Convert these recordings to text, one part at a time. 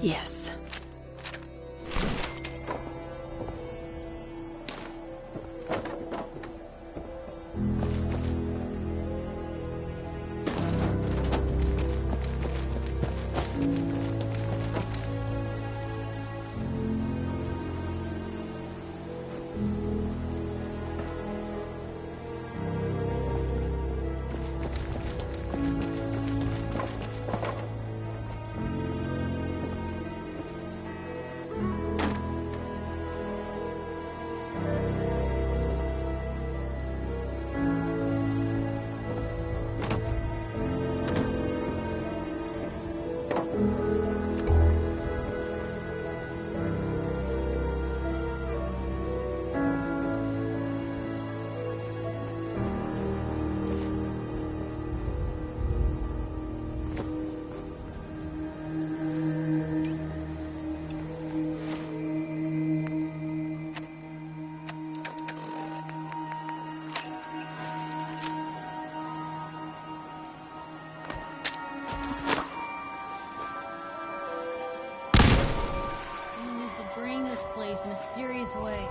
Yes. In a serious way.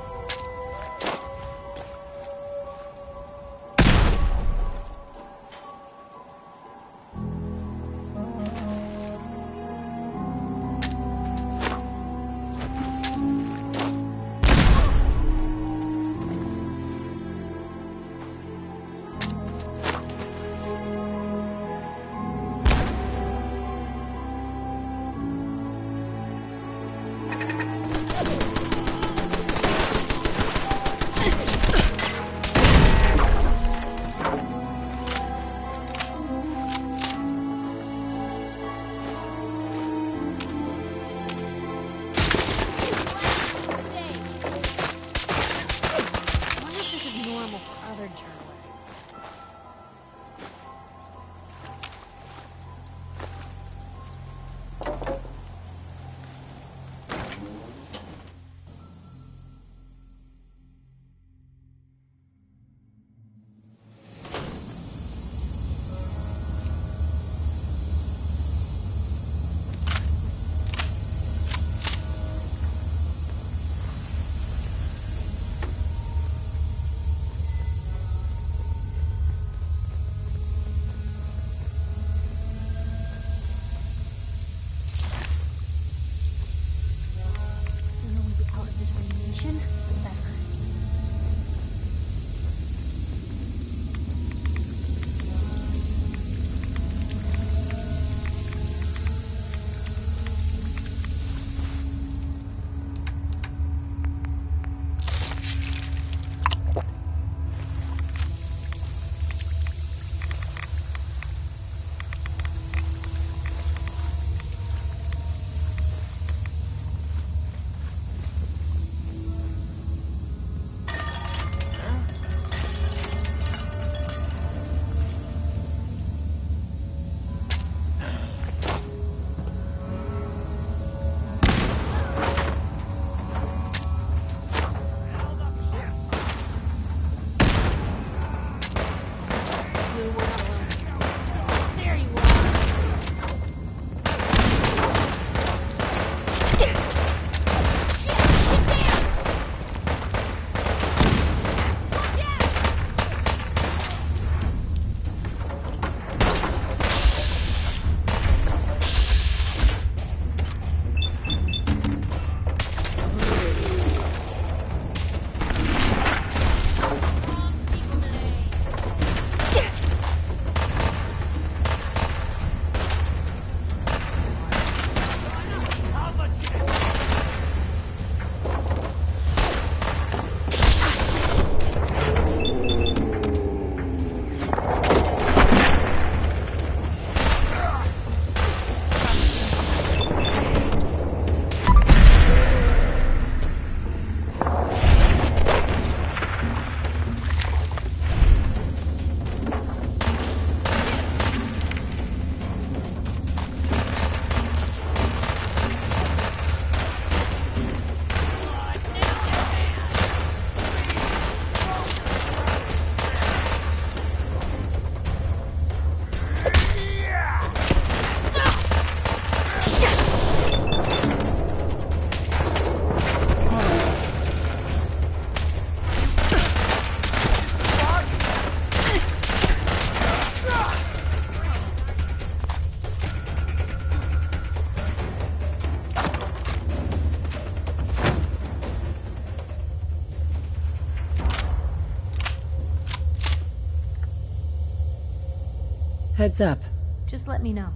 heads up. Just let me know.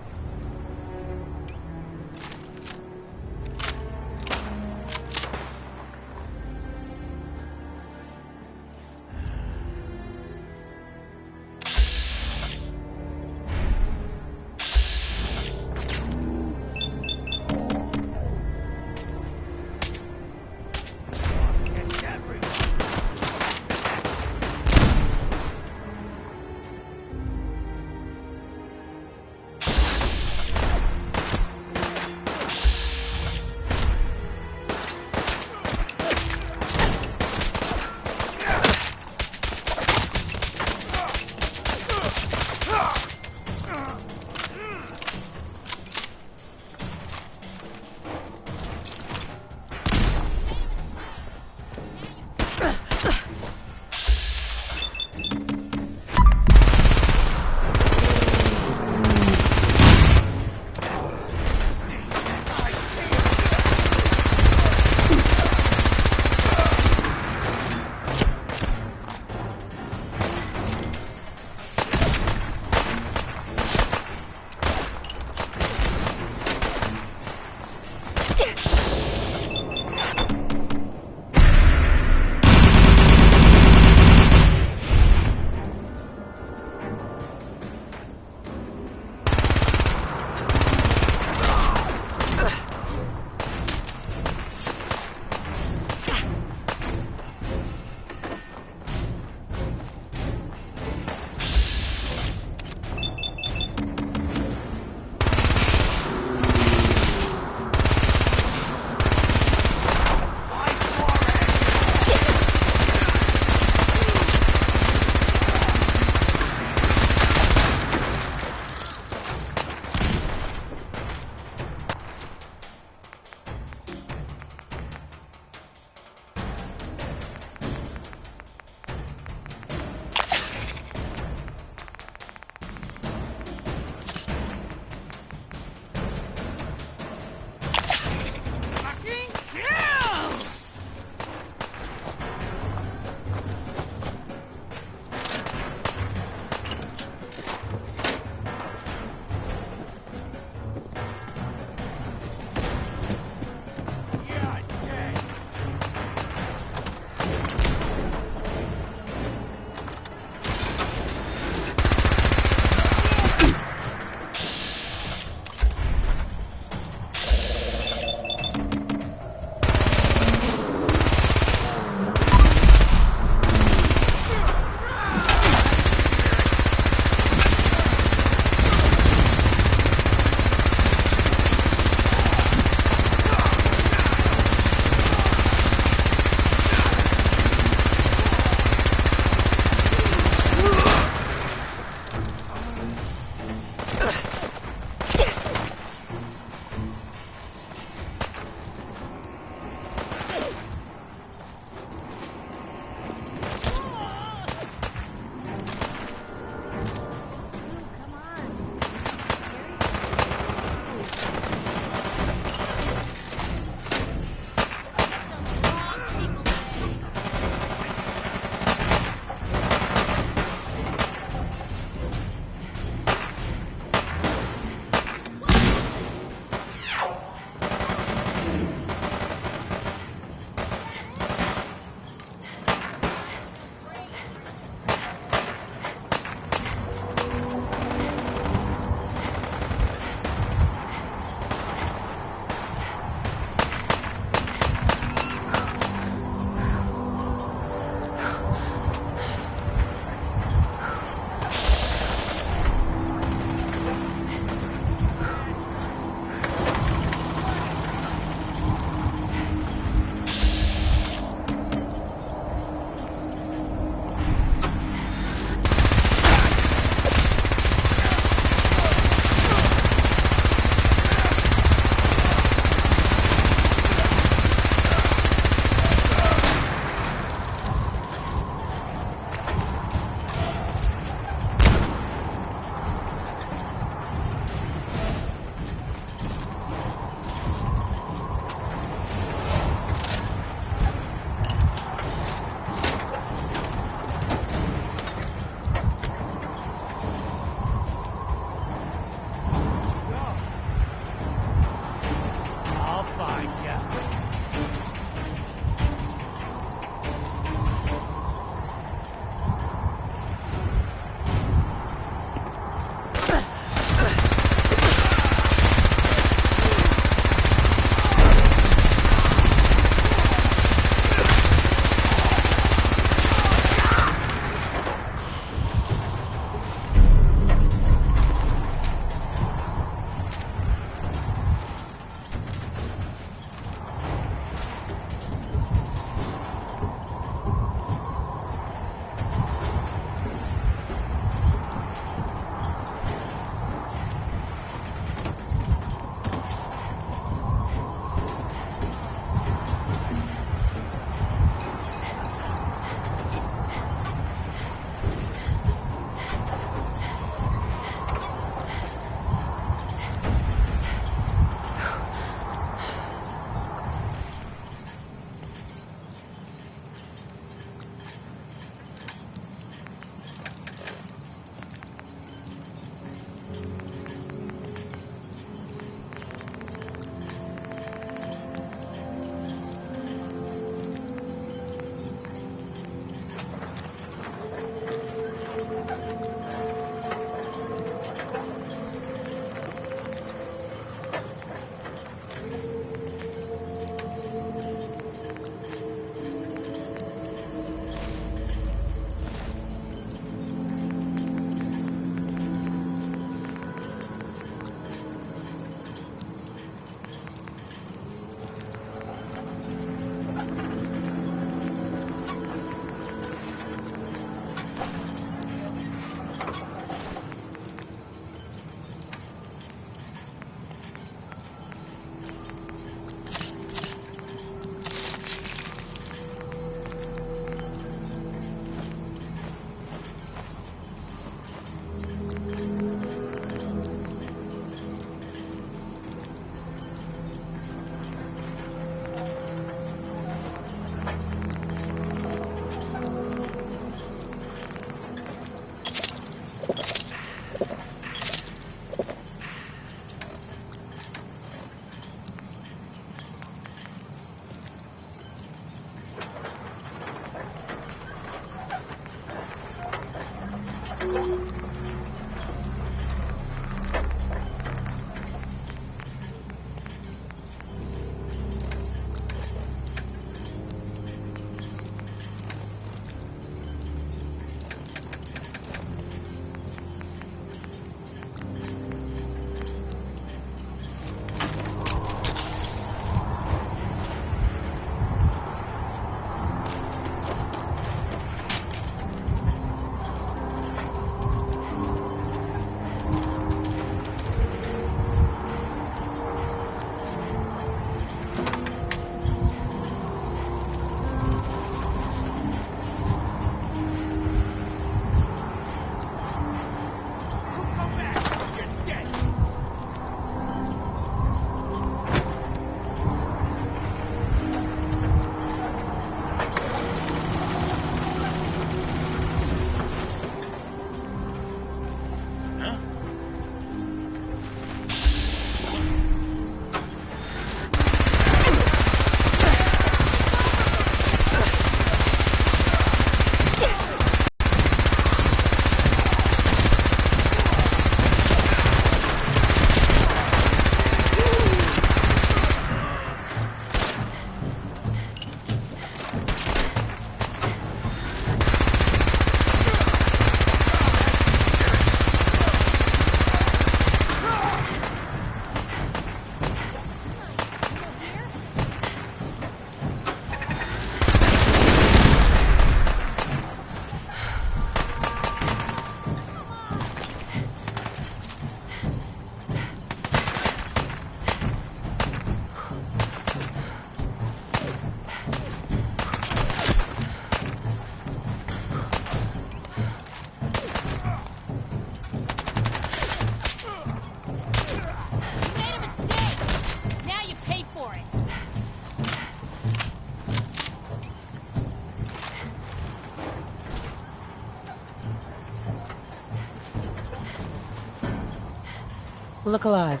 Look alive.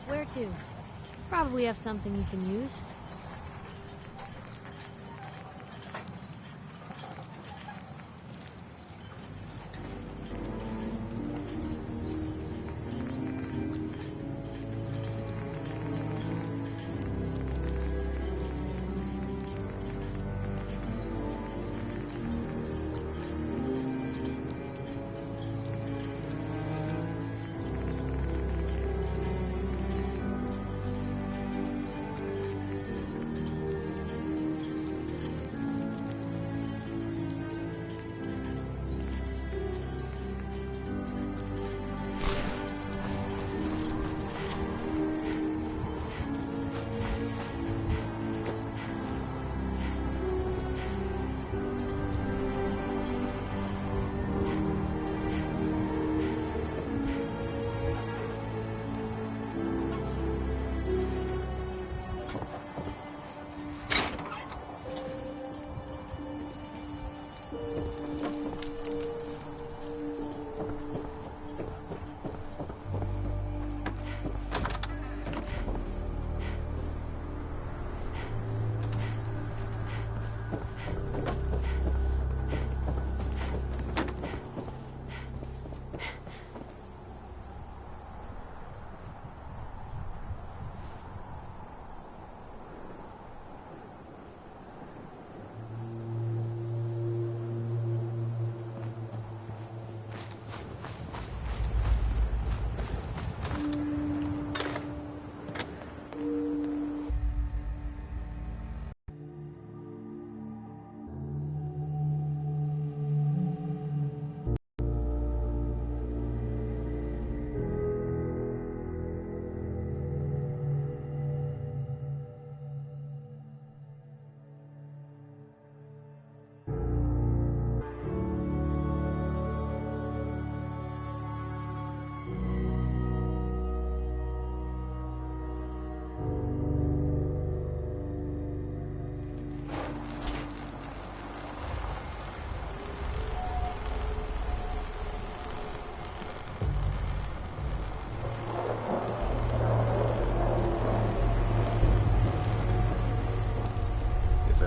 Where to? Probably have something you can use.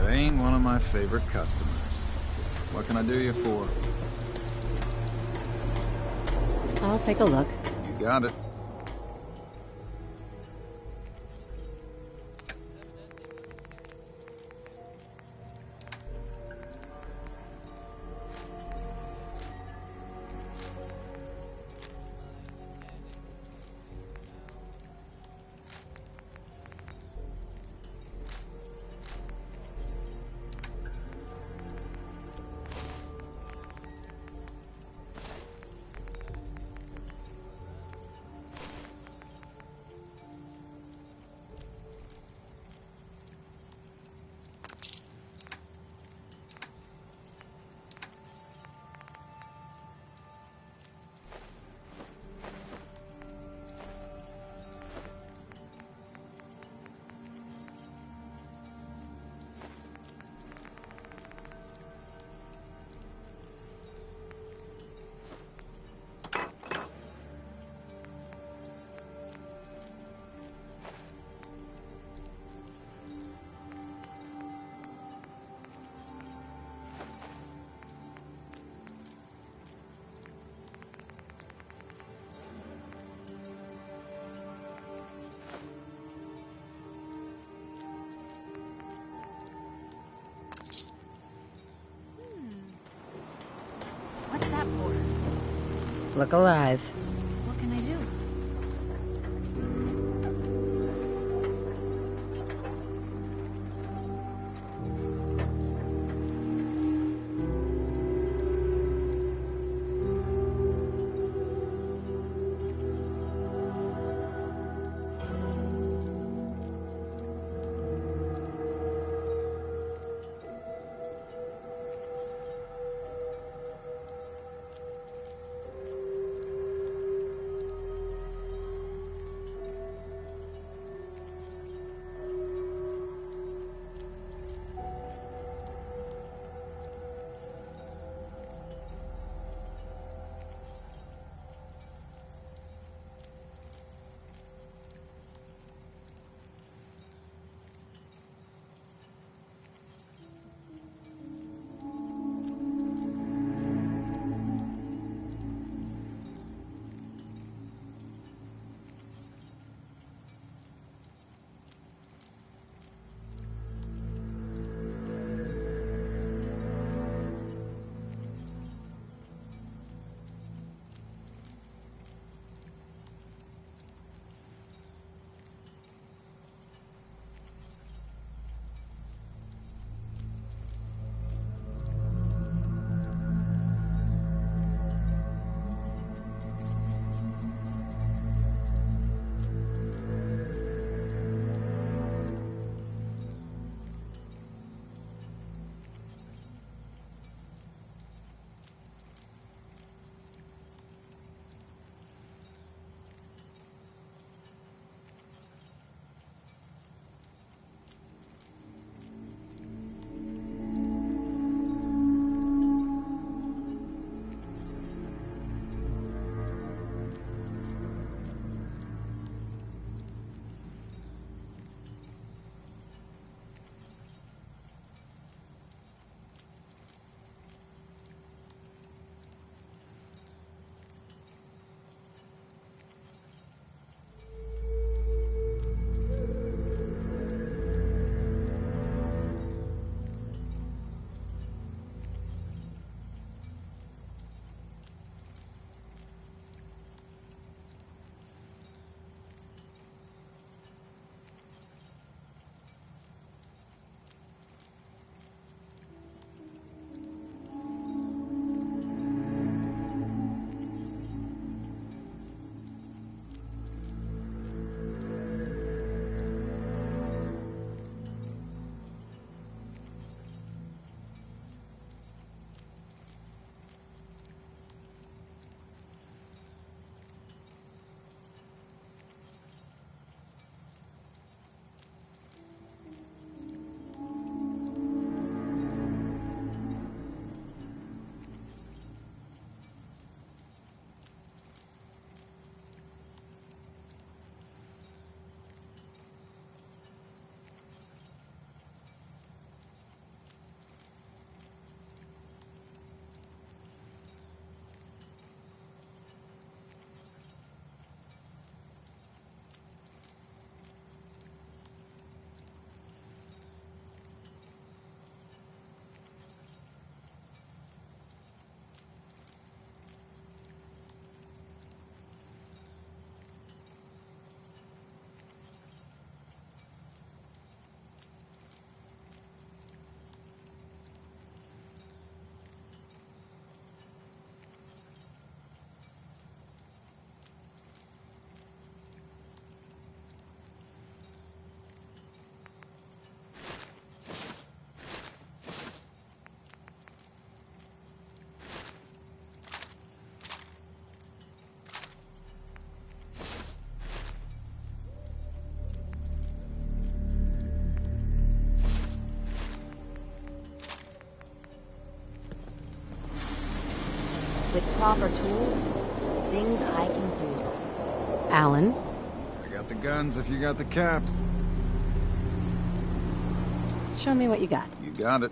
Ain't one of my favorite customers. What can I do you for? I'll take a look. You got it. What's that for? Look alive. What can I do? proper tools, things I can do. Alan? I got the guns if you got the caps. Show me what you got. You got it.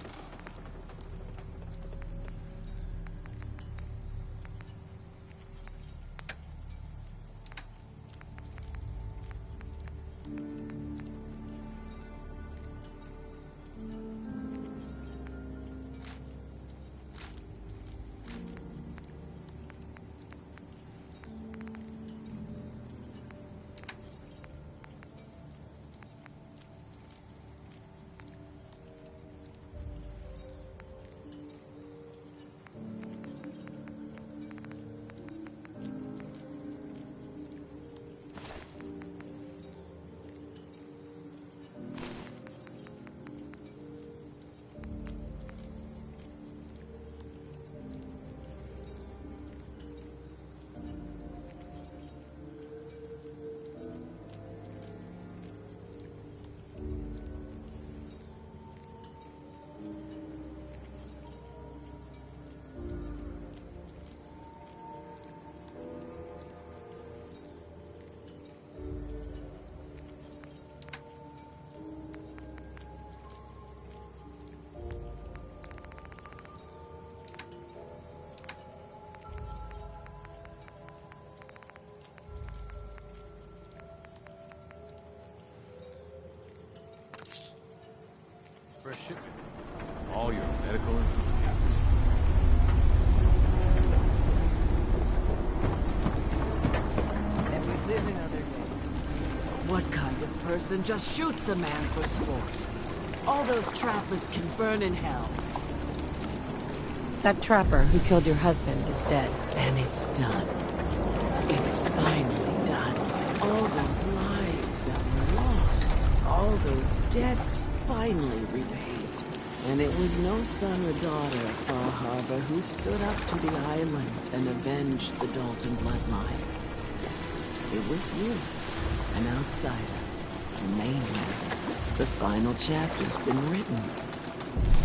Fresh shipment. All your medical and food needs. Every living other day. What kind of person just shoots a man for sport? All those trappers can burn in hell. That trapper who killed your husband is dead. And it's done. It's finally done. All those lives that were lost. All those debts finally repaid. And it was no son or daughter of Far Harbor who stood up to the island and avenged the Dalton bloodline. It was you, an outsider, a mainlander. The final chapter's been written.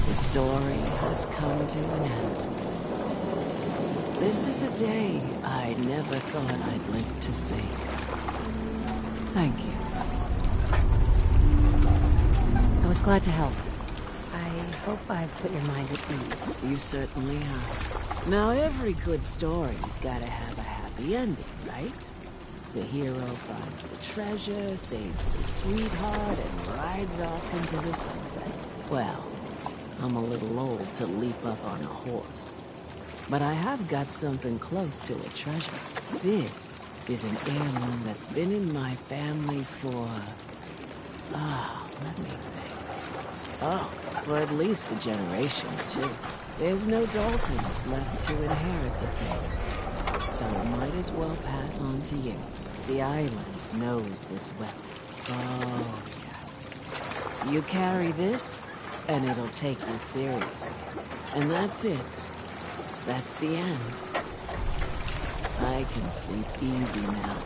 The story has come to an end. This is a day I never thought I'd live to see. Thank you. I was glad to help. I hope I've put your mind at ease. You certainly have. Now, every good story's gotta have a happy ending, right? The hero finds the treasure, saves the sweetheart, and rides off into the sunset. Well, I'm a little old to leap up on a horse. But I have got something close to a treasure. This is an heirloom that's been in my family for... let me think. Oh, for at least a generation or two. There's no Daltons left to inherit the thing. So it might as well pass on to you. The island knows this weapon. Oh, yes. You carry this, and it'll take you seriously. And that's it. That's the end. I can sleep easy now,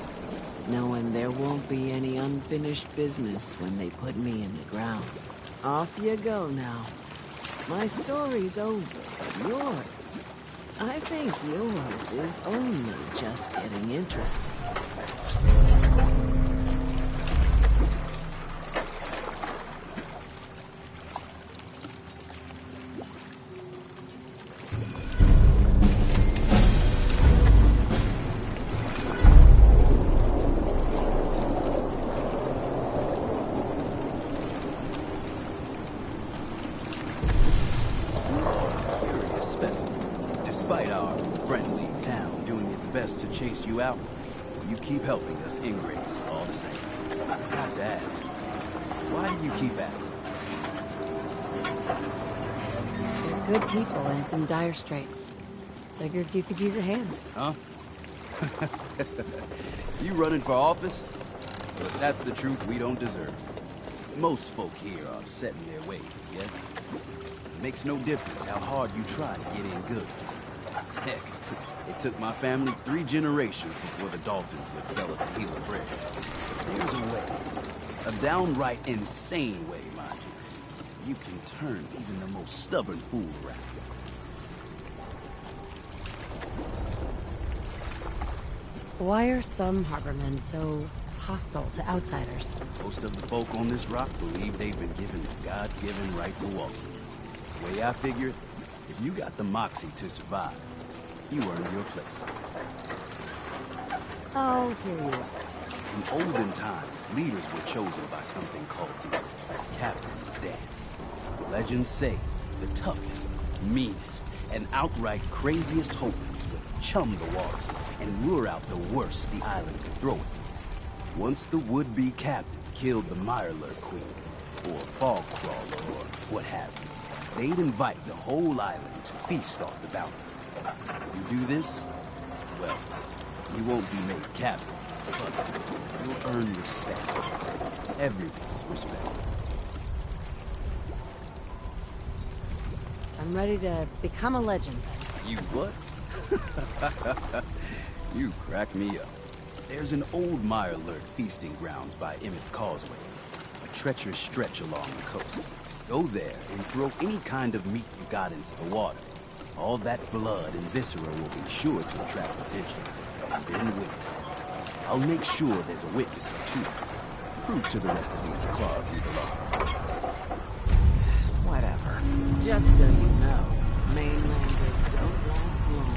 knowing there won't be any unfinished business when they put me in the ground. Off you go now. My story's over, but yours... I think yours is only just getting interesting. Despite our friendly town doing its best to chase you out, you keep helping us ingrates all the same. I got to ask, why do you keep at it? They're good people in some dire straits. Figured you could use a hand. Huh? You running for office? Well, if that's the truth, we don't deserve it. Most folk here are set in their ways, yes? It makes no difference how hard you try to get in good. Heck, it took my family 3 generations before the Daltons would sell us a heel of bread. There's a way. A downright insane way, mind you. You can turn even the most stubborn fool around. Why are some harbormen so hostile to outsiders? Most of the folk on this rock believe they've been given the God-given right to walk. The way I figure it, if you got the moxie to survive, you earned your place. Oh, here you are. In olden times, leaders were chosen by something called the Captain's Dance. Legends say the toughest, meanest, and outright craziest hopefuls would chum the waters and lure out the worst the island could throw it. Once the would-be captain killed the Mirelurk Queen, or Fog Crawler, or what have you, they'd invite the whole island to feast off the bounty. You do this, well, you won't be made captain, but you'll earn respect. Everyone's respect. I'm ready to become a legend. You what? You crack me up. There's an old Mirelurk feasting grounds by Emmett's Causeway, a treacherous stretch along the coast. Go there and throw any kind of meat you got into the water. All that blood and viscera will be sure to attract attention. Then wait. I'll make sure there's a witness or two. Prove to the rest of these clods you belong. Whatever. Just so you know, mainlanders don't last long.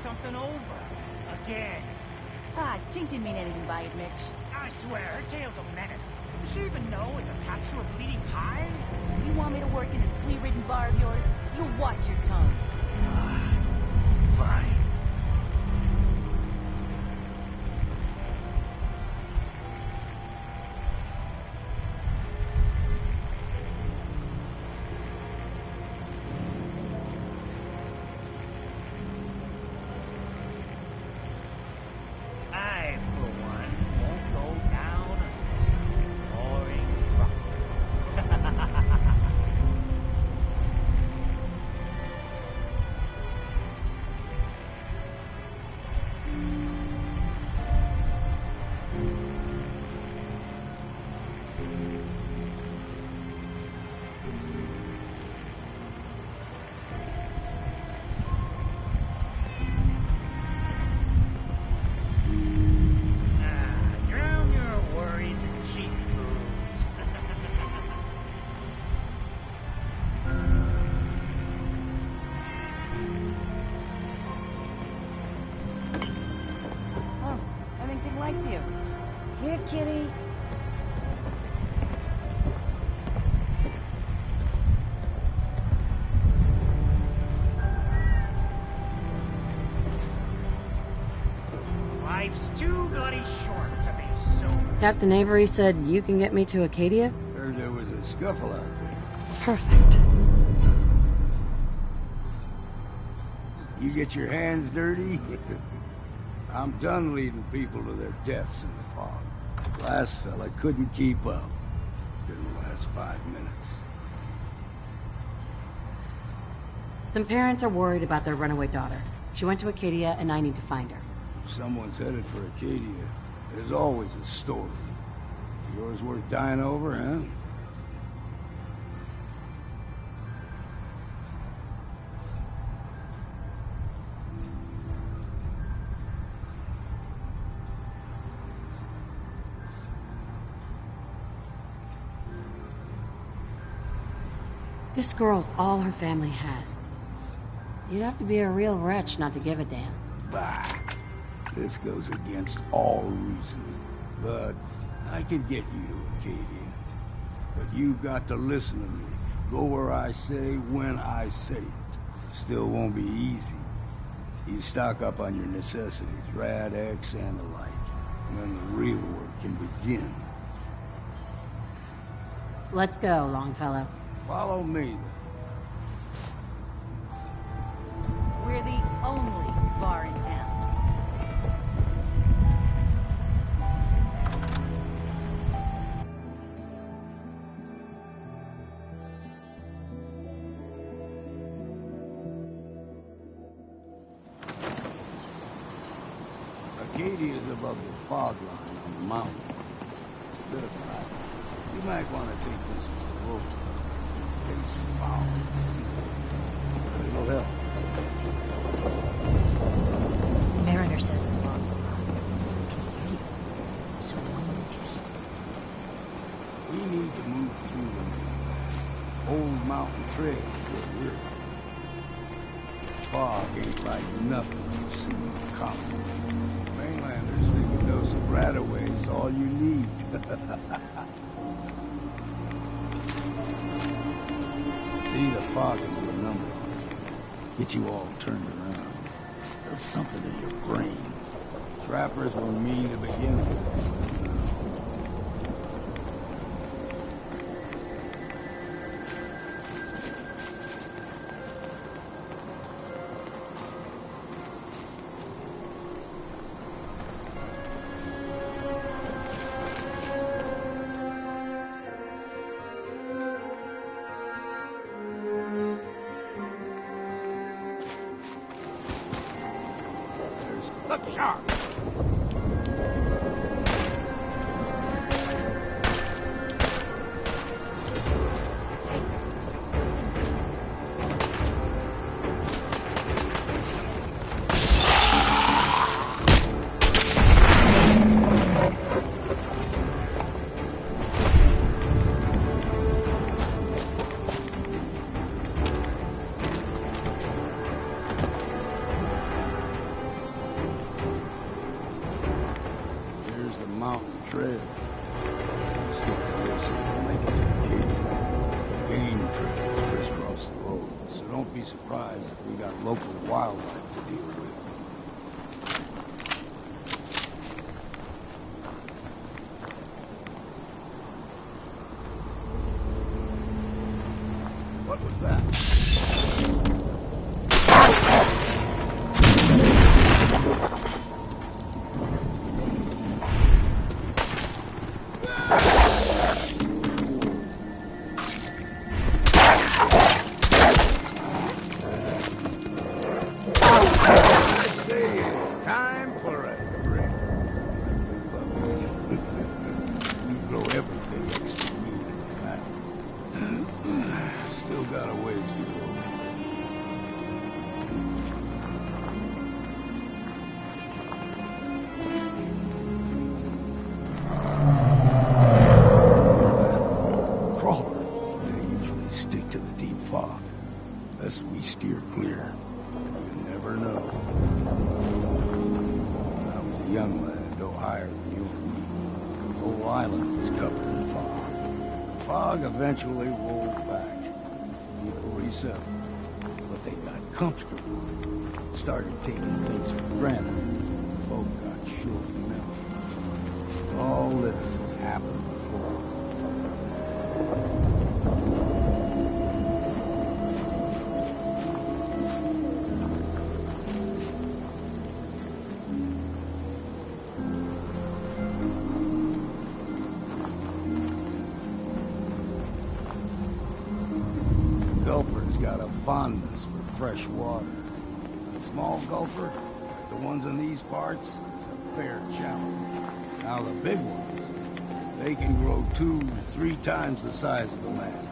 Something over. Again. Ah, Tink didn't mean anything by it, Mitch. I swear, her tail's a menace. Does she even know it's attached to a bleeding hide? You want me to work in this flea-ridden bar of yours? You watch your tongue. Fine. I, for one, won't go down on this boring drunk. Drown your worries in cheap booze. Oh, I think Tink likes you. Here, kitty. Life's too bloody short to be so. Captain Avery said you can get me to Acadia? Heard there was a scuffle out there. Perfect. You get your hands dirty? I'm done leading people to their deaths in the fog. Last fella couldn't keep up. Didn't last 5 minutes. Some parents are worried about their runaway daughter. She went to Acadia, and I need to find her. If someone's headed for Acadia, there's always a story. Yours worth dying over, huh? This girl's all her family has. You'd have to be a real wretch not to give a damn. Bah. This goes against all reason. But I could get you to Acadia. But you've got to listen to me. Go where I say, when I say it. Still won't be easy. You stock up on your necessities, Rad X and the like. And then the real work can begin. Let's go, Longfellow. Follow me, then. We're the only bar in town. Acadia's above the fog line on the mountain. It's a bit of a hike. You might want to take this one over. Face foul and see. But it'll help. Mariner says the fog's alive. So what would you say? We need to move through the old mountain trail where we're. Fog ain't like nothing you've seen in common. Mainlanders think a dose of Radaway's all you need. See, the fog can do a number on you. Get you all turned around. There's something in your brain. Trappers were mean to begin with. Look sharp! Mountain trail. Skip this and make it to Acadia. Game trails crisscross the road, so don't be surprised if we got local wildlife to deal with. What was that? Still got a ways to go. Crawler. They usually stick to the deep fog. Best we steer clear. You never know. When I was a young lad, no higher than you and me. The whole island was covered in fog. The fog eventually rolled back. 47. But they got comfortable. Started taking things for granted. Folk got short melted. All this has happened before. Gulper's got a fondness for fresh water. A small gulper, like the ones in these parts, is a fair challenge. Now the big ones, they can grow 2 to 3 times the size of a man.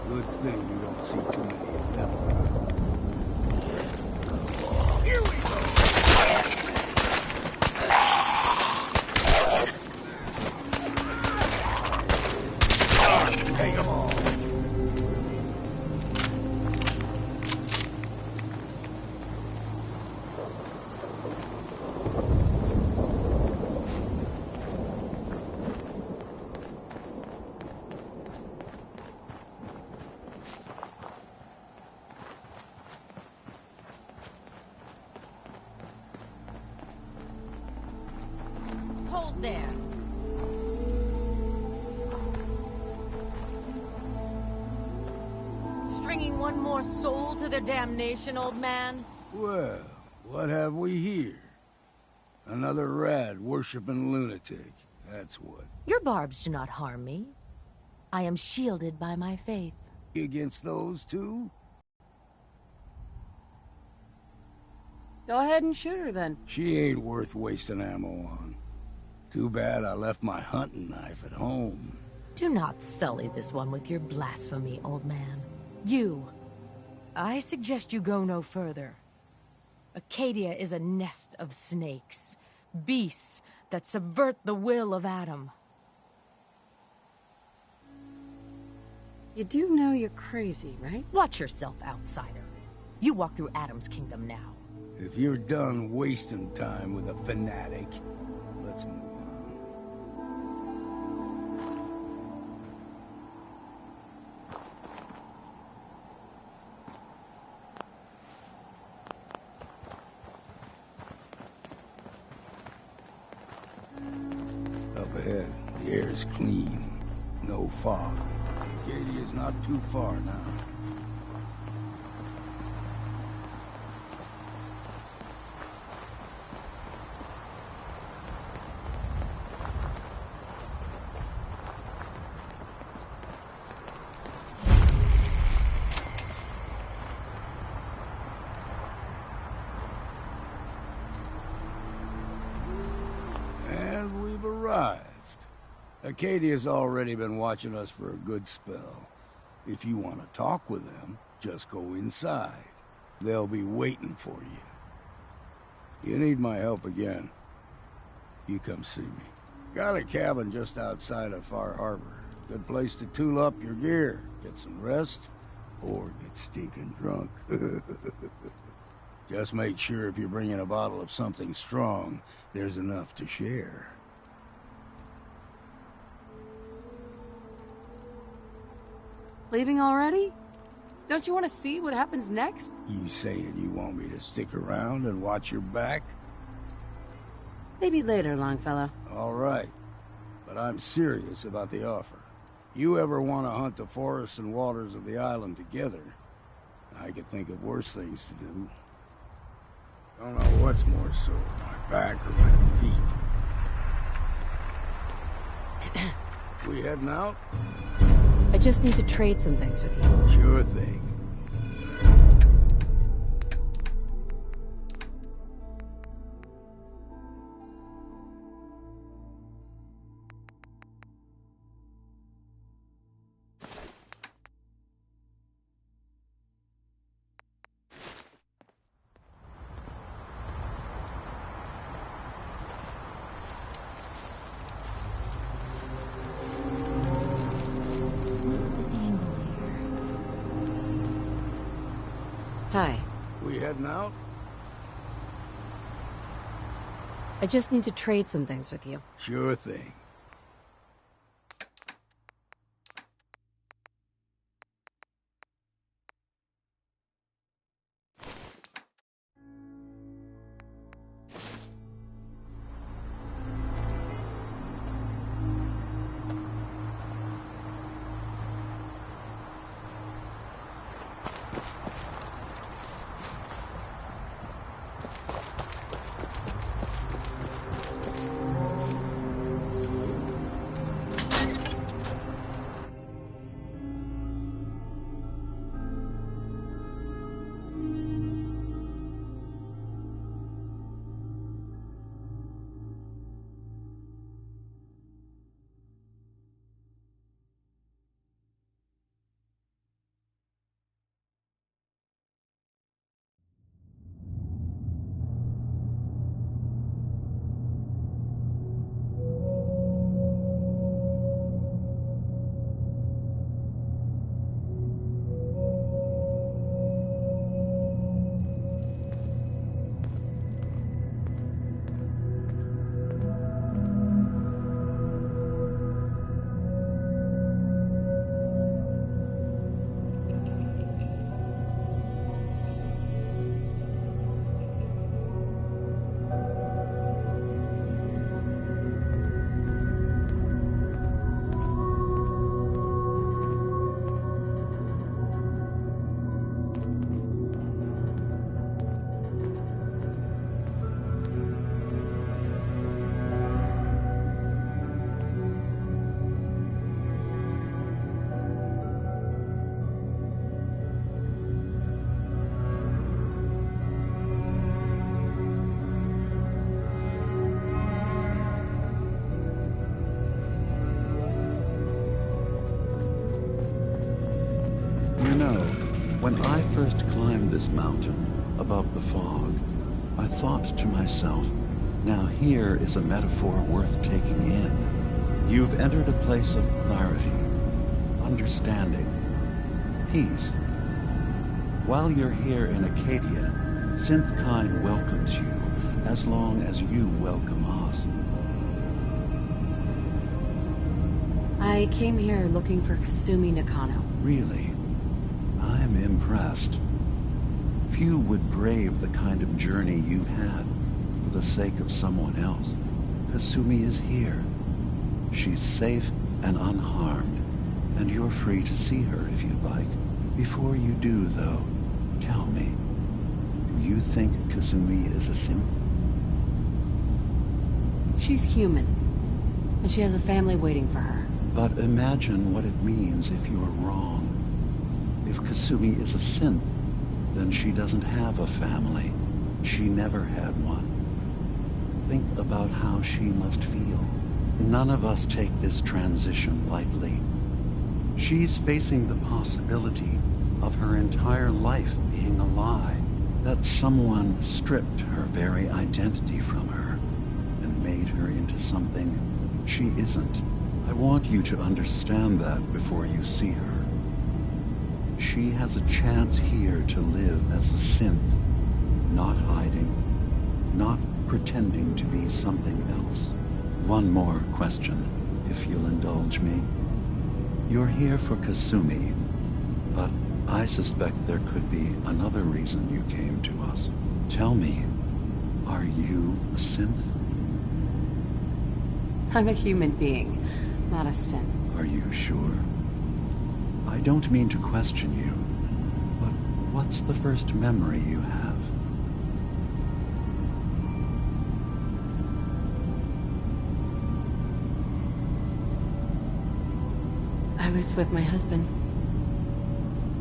Good thing you don't see too many of them around. Here we go! Take them all. Stringing one more soul to their damnation, old man? Well, what have we here? Another rad worshipping lunatic. That's what. Your barbs do not harm me. I am shielded by my faith. Against those two? Go ahead and shoot her then. She ain't worth wasting ammo on. Too bad I left my hunting knife at home. Do not sully this one with your blasphemy, old man. You. I suggest you go no further. Acadia is a nest of snakes. Beasts that subvert the will of Adam. You do know you're crazy, right? Watch yourself, outsider. You walk through Adam's kingdom now. If you're done wasting time with a fanatic, let's move on. Up ahead, the air's clean. No fog. Acadia's not too far now. And we've arrived. Acadia's already been watching us for a good spell. If you want to talk with them, just go inside. They'll be waiting for you. You need my help again, you come see me. Got a cabin just outside of Far Harbor. Good place to tool up your gear, get some rest, or get stinking drunk. Just make sure if you're bringing a bottle of something strong, there's enough to share. Leaving already? Don't you want to see what happens next? You saying you want me to stick around and watch your back? Maybe later, Longfellow. All right. But I'm serious about the offer. You ever want to hunt the forests and waters of the island together, I could think of worse things to do. Don't know what's more sore, my back or my feet. We heading out? I just need to trade some things with you. Sure thing. Hi. We heading out? I just need to trade some things with you. Sure thing. When I first climbed this mountain above the fog, I thought to myself, now here is a metaphor worth taking in. You've entered a place of clarity, understanding, peace. While you're here in Acadia, Synthkind welcomes you as long as you welcome us. I came here looking for Kasumi Nakano. Really? I'm impressed. Few would brave the kind of journey you've had for the sake of someone else. Kasumi is here. She's safe and unharmed, and you're free to see her if you'd like. Before you do, though, tell me, do you think Kasumi is a synth? She's human, and she has a family waiting for her. But imagine what it means if you're wrong. If Kasumi is a synth, then she doesn't have a family. She never had one. Think about how she must feel. None of us take this transition lightly. She's facing the possibility of her entire life being a lie, that someone stripped her very identity from her and made her into something she isn't. I want you to understand that before you see her. She has a chance here to live as a synth, not hiding, not pretending to be something else. One more question, if you'll indulge me. You're here for Kasumi, but I suspect there could be another reason you came to us. Tell me, are you a synth? I'm a human being, not a synth. Are you sure? I don't mean to question you, but what's the first memory you have? I was with my husband.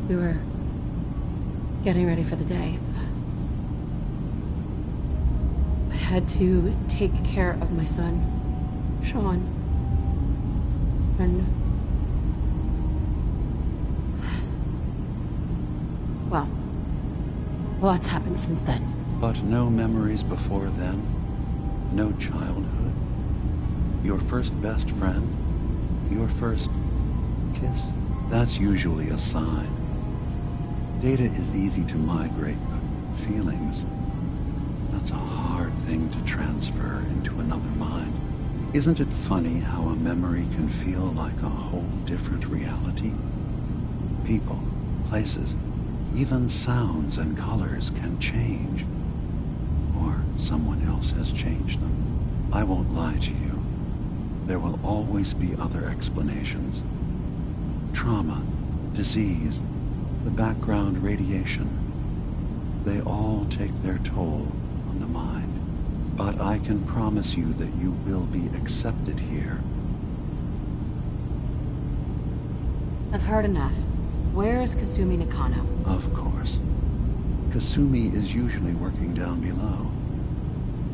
We were getting ready for the day. I had to take care of my son, Sean. And... well, lots happened since then. But no memories before then? No childhood? Your first best friend? Your first kiss? That's usually a sign. Data is easy to migrate, but feelings, that's a hard thing to transfer into another mind. Isn't it funny how a memory can feel like a whole different reality? People, places, even sounds and colors can change. Or someone else has changed them. I won't lie to you. There will always be other explanations. Trauma, disease, the background radiation. They all take their toll on the mind. But I can promise you that you will be accepted here. I've heard enough. Where is Kasumi Nakano? Of course. Kasumi is usually working down below.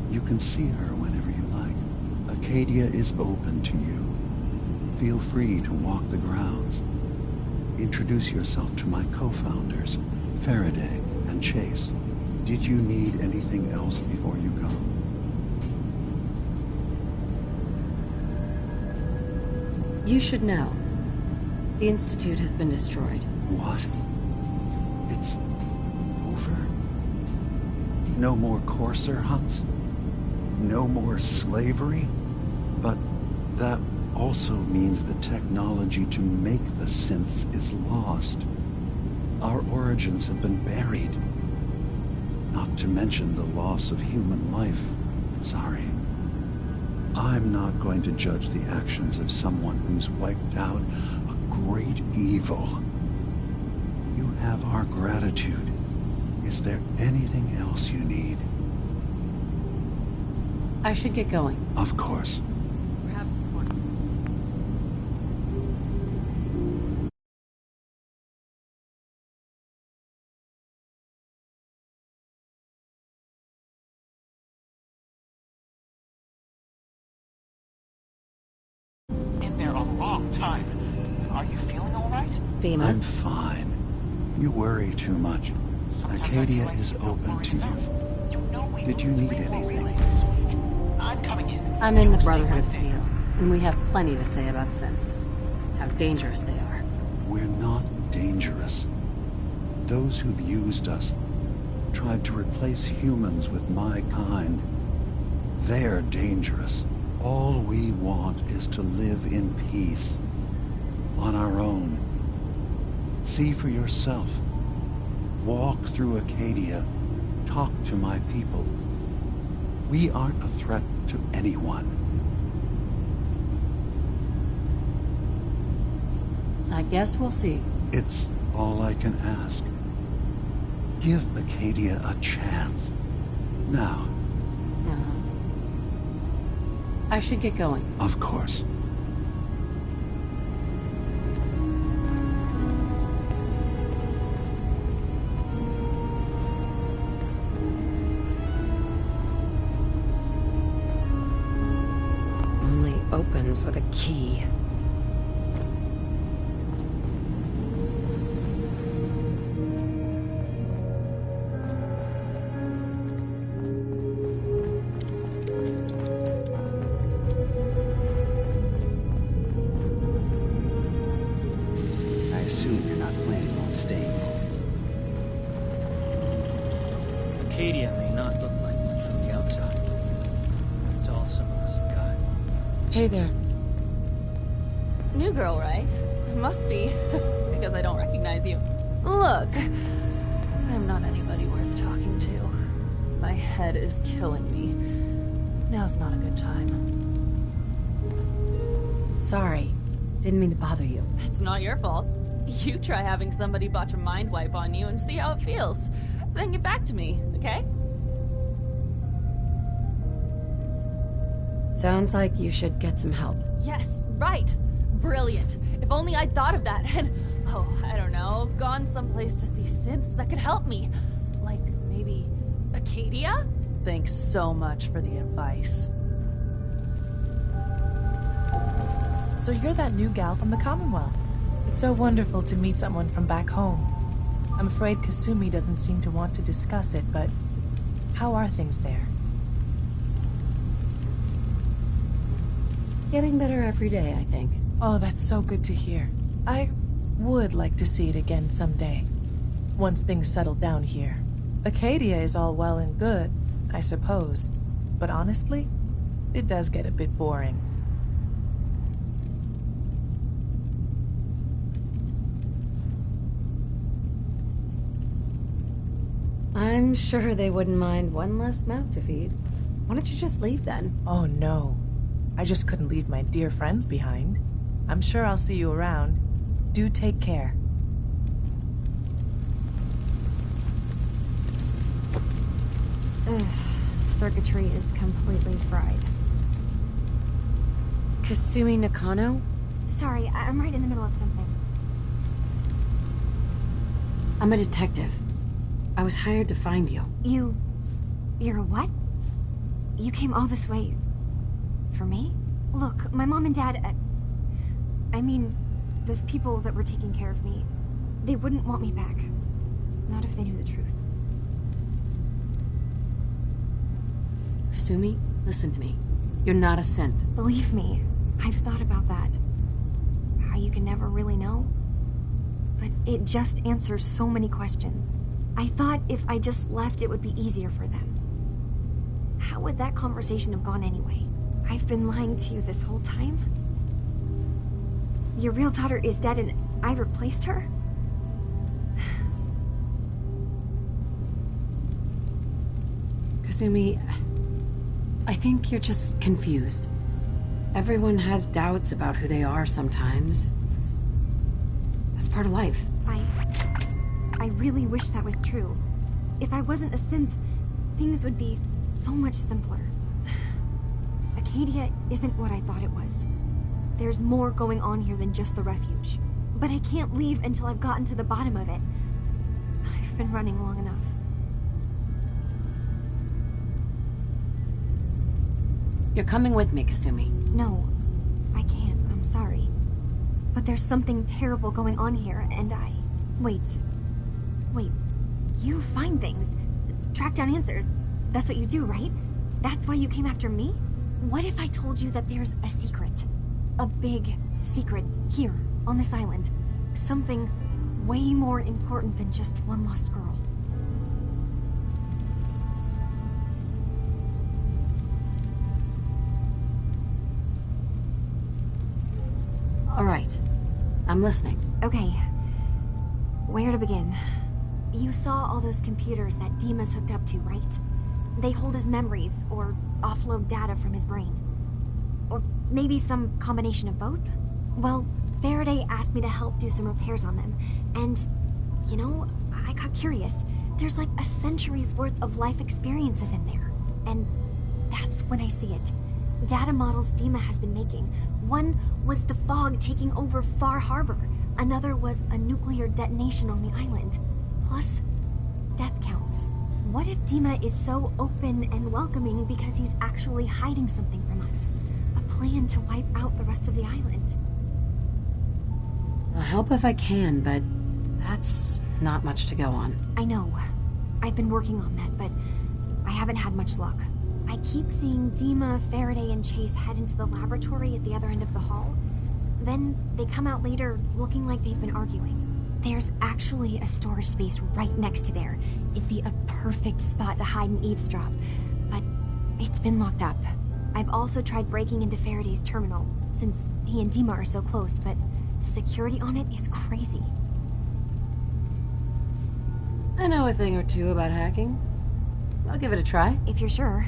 You can see her whenever you like. Acadia is open to you. Feel free to walk the grounds. Introduce yourself to my co-founders, Faraday and Chase. Did you need anything else before you go? You should know. The Institute has been destroyed. What? It's over? No more courser hunts? No more slavery? But that also means the technology to make the synths is lost. Our origins have been buried. Not to mention the loss of human life. Sorry. I'm not going to judge the actions of someone who's wiped out a great evil. You have our gratitude. Is there anything else you need? I should get going. Of course. Perhaps before. In there a long time. Are you feeling all right? Dima? I'm fine. You worry too much. Acadia is open to you. Did you need anything? I'm in the Brotherhood of Steel, and we have plenty to say about synths. How dangerous they are. We're not dangerous. Those who've used us, tried to replace humans with my kind, they're dangerous. All we want is to live in peace, on our own. See for yourself. Walk through Acadia. Talk to my people. We aren't a threat to anyone. I guess we'll see. It's all I can ask. Give Acadia a chance. Now. I should get going. Of course. Only opens with a key. Acadia may not look like much from the outside. It's all some of us have got. Hey there. New girl, right? Must be, because I don't recognize you. Look, I'm not anybody worth talking to. My head is killing me. Now's not a good time. Sorry. Didn't mean to bother you. It's not your fault. You try having somebody botch a mind wipe on you and see how it feels. Then get back to me, okay? Sounds like you should get some help. Yes, right. Brilliant. If only I'd thought of that and, oh, I don't know, gone someplace to see synths that could help me. Like, maybe Acadia? Thanks so much for the advice. So you're that new gal from the Commonwealth. It's so wonderful to meet someone from back home. I'm afraid Kasumi doesn't seem to want to discuss it, but how are things there? Getting better every day, I think. Oh, that's so good to hear. I would like to see it again someday, once things settle down here. Acadia is all well and good, I suppose, but honestly, it does get a bit boring. I'm sure they wouldn't mind one less mouth to feed. Why don't you just leave then? Oh no. I just couldn't leave my dear friends behind. I'm sure I'll see you around. Do take care. Ugh. Circuitry is completely fried. Kasumi Nakano? Sorry, I'm right in the middle of something. I'm a detective. I was hired to find you. You're a what? You came all this way... for me? Look, my mom and dad... I mean, those people that were taking care of me, they wouldn't want me back. Not if they knew the truth. Kasumi, listen to me. You're not a synth. Believe me, I've thought about that. How you can never really know. But it just answers so many questions. I thought if I just left, it would be easier for them. How would that conversation have gone anyway? I've been lying to you this whole time? Your real daughter is dead and I replaced her? Kasumi, I think you're just confused. Everyone has doubts about who they are sometimes. That's part of life. I really wish that was true. If I wasn't a synth, things would be so much simpler. Acadia isn't what I thought it was. There's more going on here than just the refuge. But I can't leave until I've gotten to the bottom of it. I've been running long enough. You're coming with me, Kasumi. No, I can't. I'm sorry. But there's something terrible going on here, and Wait. Wait, you find things, track down answers. That's what you do, right? That's why you came after me? What if I told you that there's a secret? A big secret here, on this island. Something way more important than just one lost girl. All right. I'm listening. Okay. Where to begin? You saw all those computers that Dima's hooked up to, right? They hold his memories, or offload data from his brain. Or maybe some combination of both? Well, Faraday asked me to help do some repairs on them, and, you know, I got curious. There's like a century's worth of life experiences in there. And that's when I see it. Data models Dima has been making. One was the fog taking over Far Harbor. Another was a nuclear detonation on the island. Plus, death counts. What if Dima is so open and welcoming because he's actually hiding something from us? A plan to wipe out the rest of the island? I'll help if I can, but that's not much to go on. I know. I've been working on that, but I haven't had much luck. I keep seeing Dima, Faraday, and Chase head into the laboratory at the other end of the hall. Then they come out later looking like they've been arguing. There's actually a storage space right next to there. It'd be a perfect spot to hide and eavesdrop, but it's been locked up. I've also tried breaking into Faraday's terminal, since he and Dima are so close, but the security on it is crazy. I know a thing or two about hacking. I'll give it a try. If you're sure.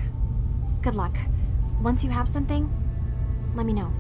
Good luck. Once you have something, let me know.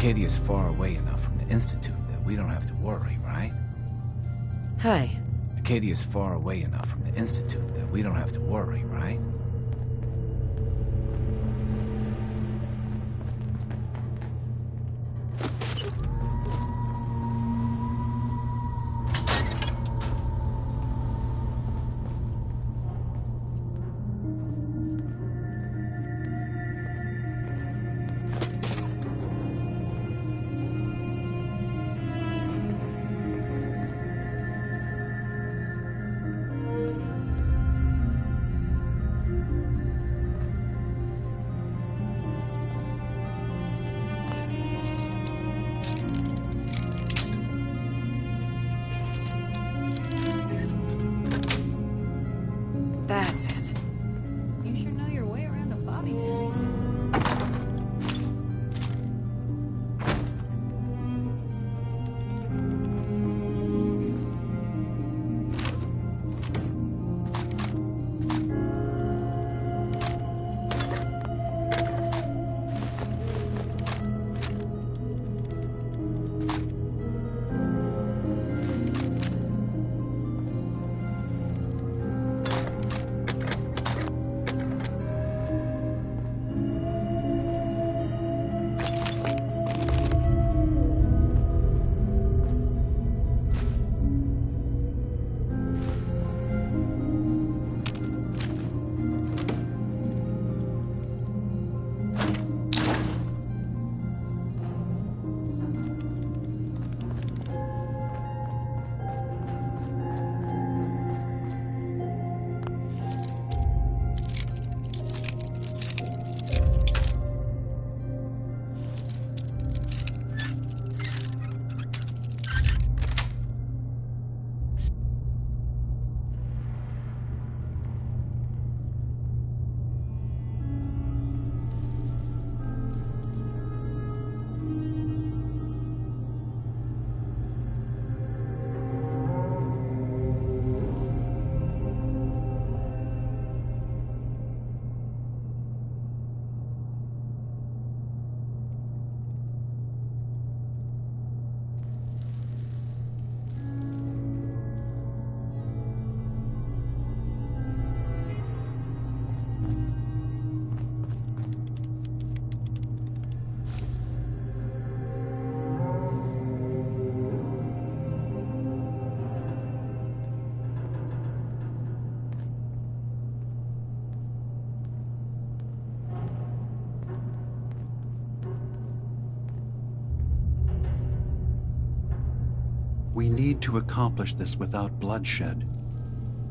Acadia's far away enough from the Institute that we don't have to worry, right? Hi. Acadia's far away enough from the Institute that we don't have to worry, right? That's it. You sure know your way around a bobby pin. We need to accomplish this without bloodshed.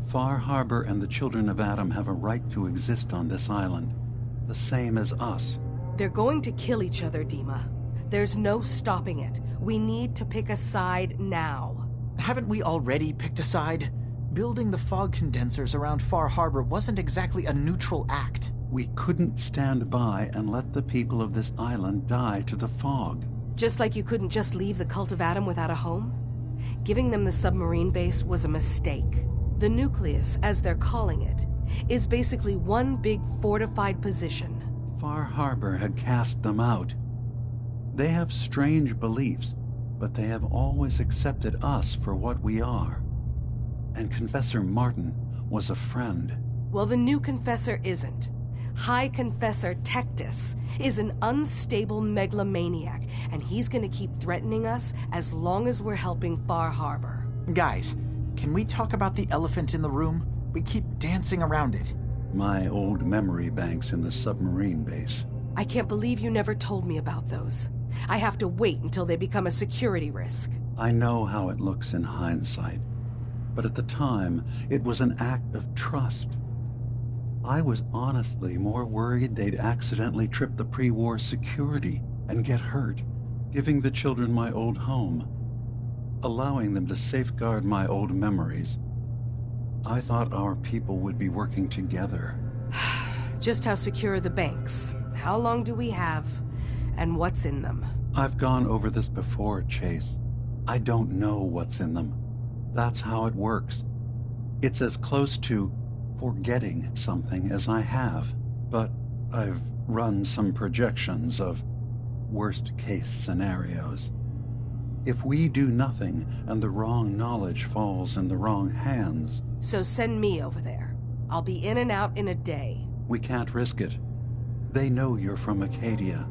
Far Harbor and the children of Adam have a right to exist on this island, the same as us. They're going to kill each other, Dima. There's no stopping it. We need to pick a side now. Haven't we already picked a side? Building the fog condensers around Far Harbor wasn't exactly a neutral act. We couldn't stand by and let the people of this island die to the fog. Just like you couldn't just leave the Cult of Adam without a home? Giving them the submarine base was a mistake. The nucleus, as they're calling it, is basically one big fortified position. Far Harbor had cast them out. They have strange beliefs, but they have always accepted us for what we are. And Confessor Martin was a friend. Well, the new Confessor isn't. High Confessor Tectus is an unstable megalomaniac, and he's gonna keep threatening us as long as we're helping Far Harbor. Guys, can we talk about the elephant in the room? We keep dancing around it. My old memory banks in the submarine base. I can't believe you never told me about those. I have to wait until they become a security risk. I know how it looks in hindsight, but at the time, it was an act of trust. I was honestly more worried they'd accidentally trip the pre-war security and get hurt, giving the children my old home, allowing them to safeguard my old memories. I thought our people would be working together. Just how secure are the banks? How long do we have? And what's in them? I've gone over this before, Chase. I don't know what's in them. That's how it works. It's as close to forgetting something as I have, but I've run some projections of worst-case scenarios. If we do nothing and the wrong knowledge falls in the wrong hands... So send me over there. I'll be in and out in a day. We can't risk it. They know you're from Acadia.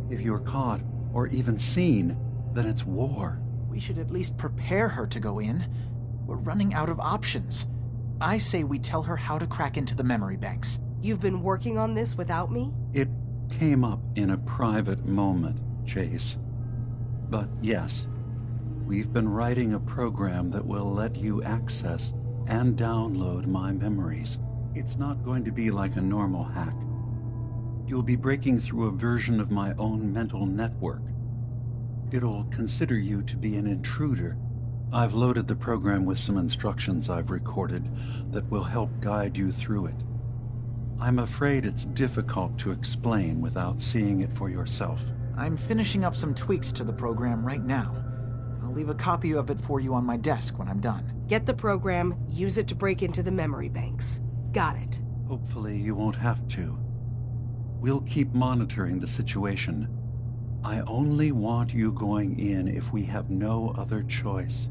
If you're caught, or even seen, then it's war. We should at least prepare her to go in. We're running out of options. I say we tell her how to crack into the memory banks. You've been working on this without me? It came up in a private moment, Chase. But yes, we've been writing a program that will let you access and download my memories. It's not going to be like a normal hack. You'll be breaking through a version of my own mental network. It'll consider you to be an intruder. I've loaded the program with some instructions I've recorded that will help guide you through it. I'm afraid it's difficult to explain without seeing it for yourself. I'm finishing up some tweaks to the program right now. I'll leave a copy of it for you on my desk when I'm done. Get the program, use it to break into the memory banks. Got it. Hopefully you won't have to. We'll keep monitoring the situation. I only want you going in if we have no other choice.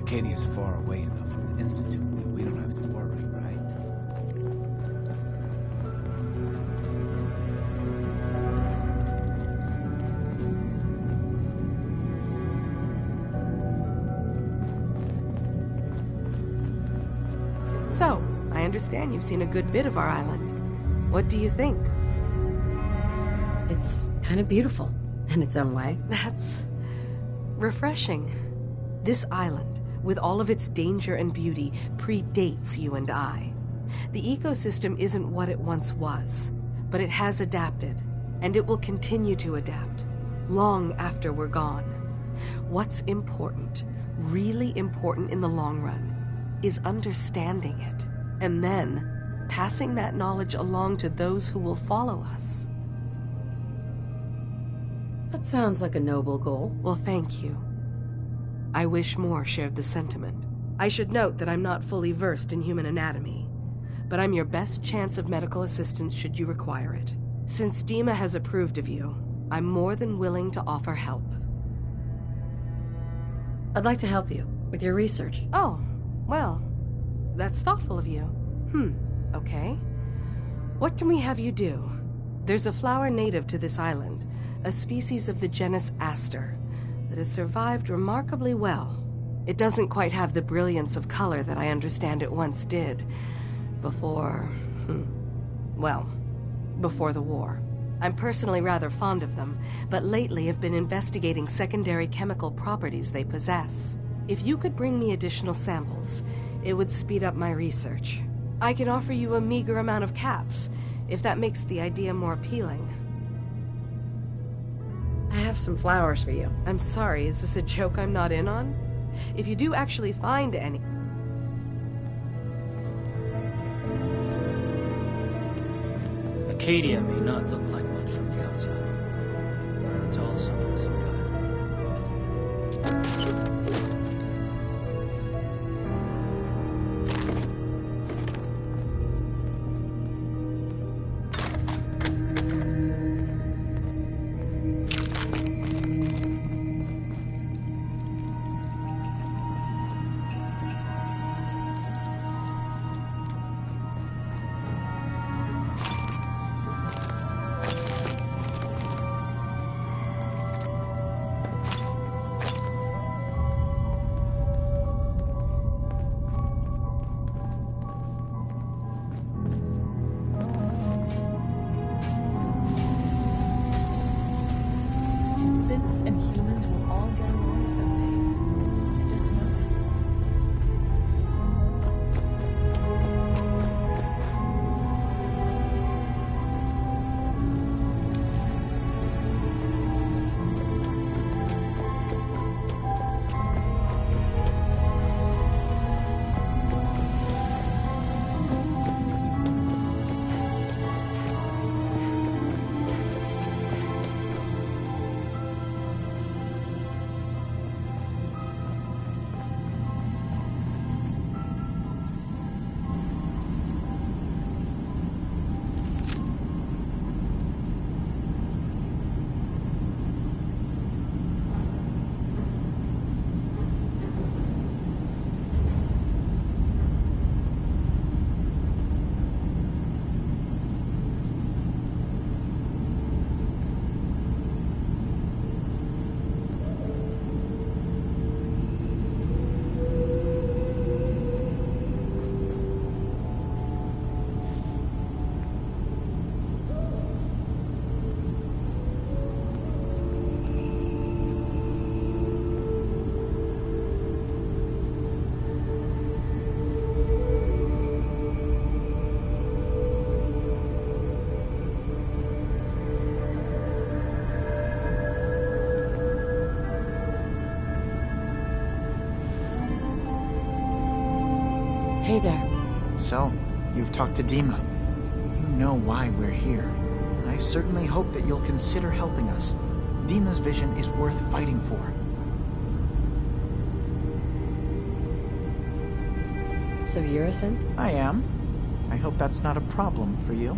Acadia's far away enough from the Institute that we don't have to worry, right? So, I understand you've seen a good bit of our island. What do you think? It's kind of beautiful in its own way. That's refreshing. This island, with all of its danger and beauty, predates you and I. The ecosystem isn't what it once was, but it has adapted, and it will continue to adapt, long after we're gone. What's important, really important in the long run, is understanding it, and then passing that knowledge along to those who will follow us. That sounds like a noble goal. Well, thank you. I wish more shared the sentiment. I should note that I'm not fully versed in human anatomy, but I'm your best chance of medical assistance should you require it. Since Dima has approved of you, I'm more than willing to offer help. I'd like to help you with your research. Oh, well, that's thoughtful of you. Okay. What can we have you do? There's a flower native to this island, a species of the genus Aster, that has survived remarkably well. It doesn't quite have the brilliance of color that I understand it once did. Before the war. I'm personally rather fond of them, but lately have been investigating secondary chemical properties they possess. If you could bring me additional samples, it would speed up my research. I can offer you a meager amount of caps, if that makes the idea more appealing. I have some flowers for you. I'm sorry, is this a joke I'm not in on? If you do actually find any... Acadia may not look like much from the outside, but it's all some of us have got. Synths and humans will all get along someday. I just know it. Hey there. So, you've talked to Dima. You know why we're here. I certainly hope that you'll consider helping us. Dima's vision is worth fighting for. So you're a synth? I am. I hope that's not a problem for you.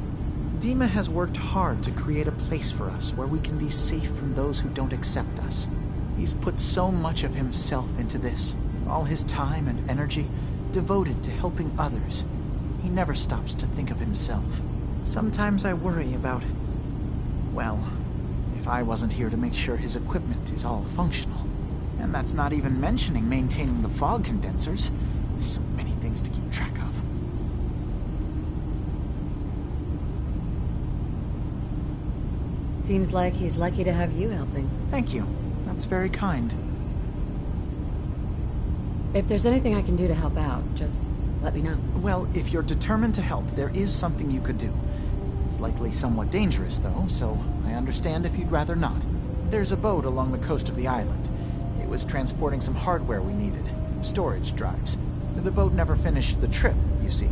Dima has worked hard to create a place for us where we can be safe from those who don't accept us. He's put so much of himself into this, all his time and energy devoted to helping others. He never stops to think of himself. Sometimes I worry about, well, if I wasn't here to make sure his equipment is all functional. And that's not even mentioning maintaining the fog condensers. So many things to keep track of. Seems like he's lucky to have you helping. Thank you. That's very kind. If there's anything I can do to help out, just let me know. Well, if you're determined to help, there is something you could do. It's likely somewhat dangerous, though, so I understand if you'd rather not. There's a boat along the coast of the island. It was transporting some hardware we needed. Storage drives. The boat never finished the trip, you see,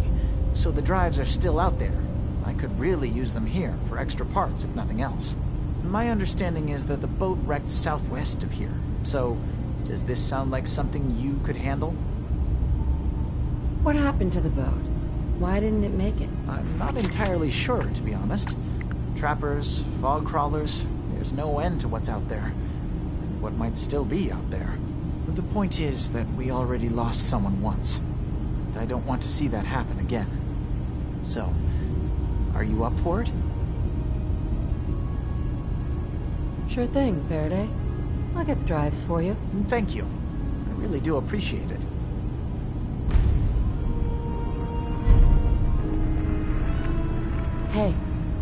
so the drives are still out there. I could really use them here for extra parts, if nothing else. My understanding is that the boat wrecked southwest of here, so does this sound like something you could handle? What happened to the boat? Why didn't it make it? I'm not entirely sure, to be honest. Trappers, fog crawlers, there's no end to what's out there. And what might still be out there. The point is that we already lost someone once. And I don't want to see that happen again. So, are you up for it? Sure thing, Faraday. I'll get the drives for you. Thank you. I really do appreciate it. Hey,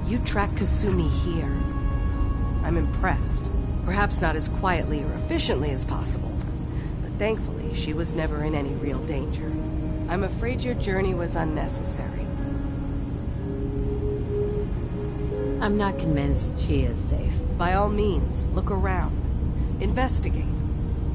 you track Kasumi here. I'm impressed. Perhaps not as quietly or efficiently as possible, but thankfully she was never in any real danger. I'm afraid your journey was unnecessary. I'm not convinced she is safe. By all means, look around. Investigate.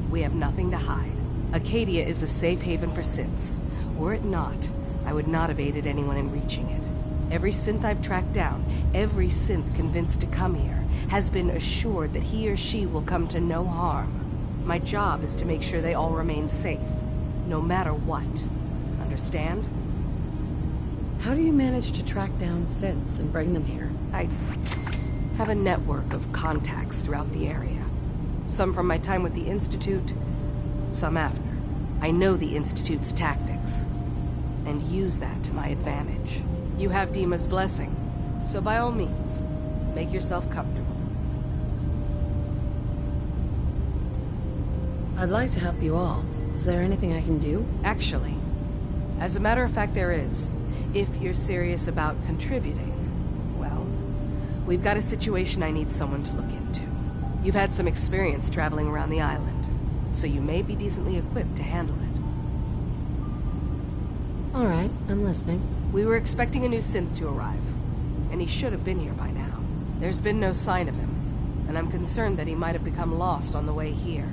We have nothing to hide. Acadia is a safe haven for synths. Were it not, I would not have aided anyone in reaching it. Every synth I've tracked down, every synth convinced to come here, has been assured that he or she will come to no harm. My job is to make sure they all remain safe, no matter what. Understand? How do you manage to track down synths and bring them here? I have a network of contacts throughout the area. Some from my time with the Institute, some after. I know the Institute's tactics, and use that to my advantage. You have Dima's blessing, so by all means, make yourself comfortable. I'd like to help you all. Is there anything I can do? Actually, as a matter of fact, there is. If you're serious about contributing, well, we've got a situation I need someone to look into. You've had some experience traveling around the island, so you may be decently equipped to handle it. All right, I'm listening. We were expecting a new synth to arrive, and he should have been here by now. There's been no sign of him, and I'm concerned that he might have become lost on the way here.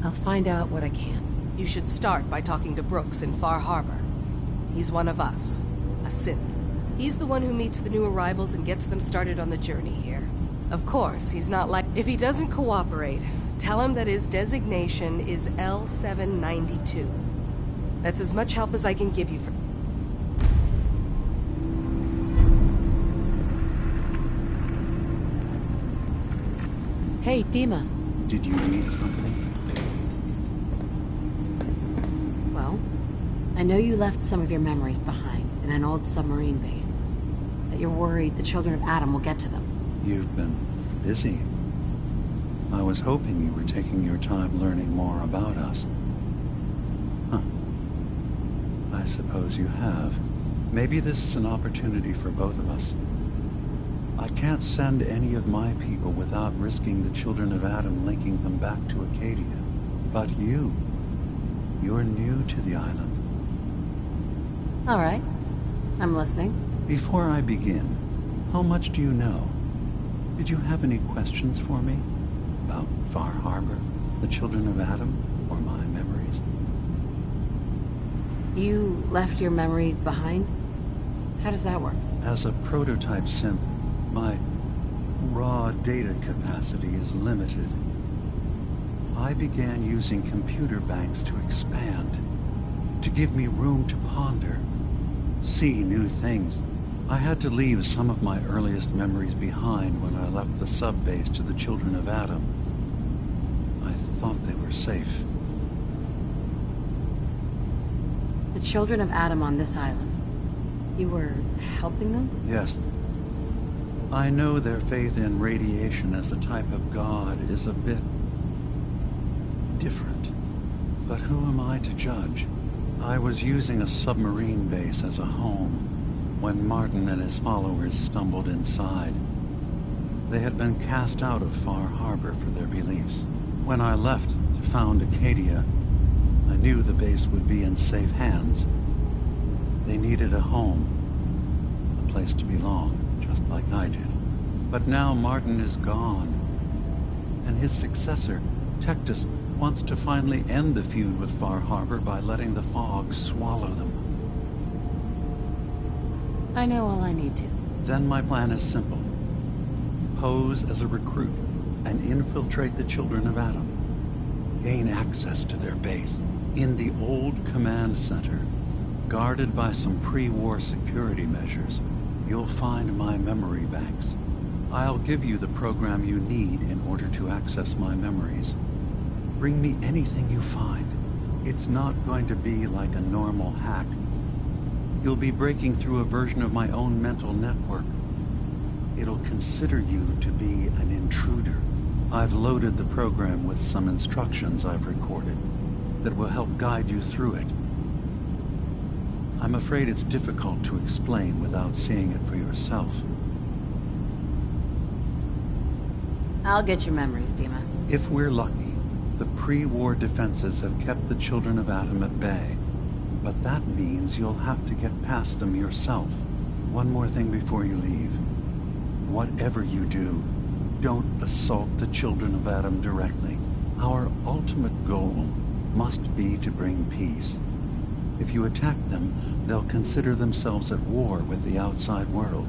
I'll find out what I can. You should start by talking to Brooks in Far Harbor. He's one of us, a synth. He's the one who meets the new arrivals and gets them started on the journey here. Of course, he's not like... If he doesn't cooperate, tell him that his designation is L792. That's as much help as I can give you for... Hey, Dima. Did you need something? Well, I know you left some of your memories behind in an old submarine base. That you're worried the children of Adam will get to them. You've been busy. I was hoping you were taking your time learning more about us. Huh. I suppose you have. Maybe this is an opportunity for both of us. I can't send any of my people without risking the children of Adam linking them back to Acadia. But you're new to the island. All right, I'm listening. Before I begin, how much do you know? Did you have any questions for me? About Far Harbor, the children of Adam, or my memories? You left your memories behind? How does that work? As a prototype synth, my raw data capacity is limited. I began using computer banks to expand, to give me room to ponder, see new things. I had to leave some of my earliest memories behind when I left the sub-base to the children of Adam. I thought they were safe. The children of Adam on this island. You were helping them? Yes. I know their faith in radiation as a type of god is a bit different. But who am I to judge? I was using a submarine base as a home when Martin and his followers stumbled inside. They had been cast out of Far Harbor for their beliefs. When I left to found Acadia, I knew the base would be in safe hands. They needed a home, a place to belong, just like I did. But now Martin is gone, and his successor, Tectus, wants to finally end the feud with Far Harbor by letting the fog swallow them. I know all I need to. Then my plan is simple. Pose as a recruit and infiltrate the children of Adam. Gain access to their base in the old command center. Guarded by some pre-war security measures, you'll find my memory banks. I'll give you the program you need in order to access my memories. Bring me anything you find. It's not going to be like a normal hack. You'll be breaking through a version of my own mental network. It'll consider you to be an intruder. I've loaded the program with some instructions I've recorded that will help guide you through it. I'm afraid it's difficult to explain without seeing it for yourself. I'll get your memories, Dima. If we're lucky, the pre-war defenses have kept the children of Adam at bay. But that means you'll have to get past them yourself. One more thing before you leave. Whatever you do, don't assault the children of Adam directly. Our ultimate goal must be to bring peace. If you attack them, they'll consider themselves at war with the outside world.